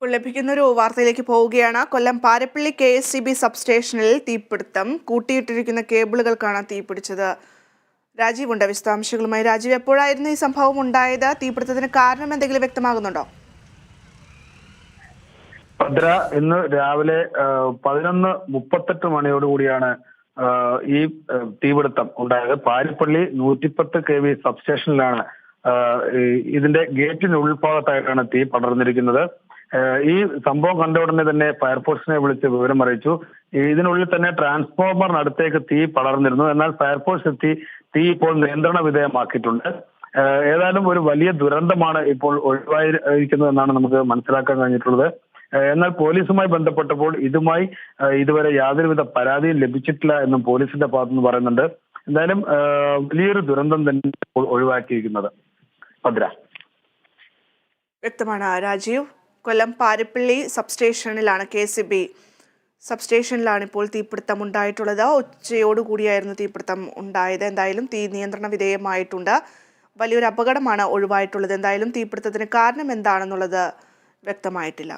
ഇപ്പോൾ ലഭിക്കുന്ന ഒരു വാർത്തയിലേക്ക് പോവുകയാണ്. കൊല്ലം പാരപ്പള്ളി KSCB സബ്സ്റ്റേഷനിൽ തീപിടുത്തം. കൂട്ടിയിട്ടിരിക്കുന്ന കേബിളുകൾക്കാണ് തീപിടിച്ചത്. രാജീവ് ഉണ്ട് വിശദാംശങ്ങളുമായി. രാജീവ്, എപ്പോഴായിരുന്നു ഈ സംഭവം ഉണ്ടായത്? തീപിടുത്തത്തിന് കാരണം എന്തെങ്കിലും വ്യക്തമാകുന്നുണ്ടോ? ഭദ്ര, ഇന്ന് രാവിലെ 11:38 മണിയോടുകൂടിയാണ് ഈ തീപിടുത്തം ഉണ്ടായത്. പാരിപ്പള്ളി 110 kV സബ്സ്റ്റേഷനിലാണ് ഇതിന്റെ ഗേറ്റിന് ഉൾഭാഗത്തായിട്ടാണ് തീ പടർന്നിരിക്കുന്നത്. ഈ സംഭവം കണ്ട ഉടനെ തന്നെ ഫയർഫോഴ്സിനെ വിളിച്ച് വിവരം അറിയിച്ചു. ഇതിനുള്ളിൽ തന്നെ ട്രാൻസ്ഫോമറിനടുത്തേക്ക് തീ പടർന്നിരുന്നു. എന്നാൽ ഫയർഫോഴ്സ് എത്തി തീ ഇപ്പോൾ നിയന്ത്രണ വിധേയമാക്കിയിട്ടുണ്ട്. ഏതായാലും ഒരു വലിയ ദുരന്തമാണ് ഇപ്പോൾ ഒഴിവായിരിക്കുന്നതെന്നാണ് നമുക്ക് മനസ്സിലാക്കാൻ കഴിഞ്ഞിട്ടുള്ളത്. എന്നാൽ പോലീസുമായി ബന്ധപ്പെട്ടപ്പോൾ ഇതുവരെ യാതൊരുവിധ പരാതിയും ലഭിച്ചിട്ടില്ല എന്നും പോലീസിന്റെ ഭാഗത്തുനിന്ന് പറയുന്നുണ്ട്. എന്തായാലും വലിയൊരു ദുരന്തം തന്നെ ഒഴിവാക്കിയിരിക്കുന്നത്. ഭദ്ര, വ്യക്തമാണ് രാജീവ്. കൊല്ലം പാരിപ്പള്ളി സബ്സ്റ്റേഷനിലാണ് KSCB സബ്സ്റ്റേഷനിലാണ് ഇപ്പോൾ തീപിടുത്തം ഉണ്ടായിട്ടുള്ളത്. ഉച്ചയോടുകൂടിയായിരുന്നു തീപിടുത്തം ഉണ്ടായത്. എന്തായാലും തീ നിയന്ത്രണ വിധേയമായിട്ടുണ്ട്. വലിയൊരു അപകടമാണ് ഒഴിവായിട്ടുള്ളത്. എന്തായാലും തീപിടുത്തത്തിന് കാരണം എന്താണെന്നുള്ളത് വ്യക്തമായിട്ടില്ല.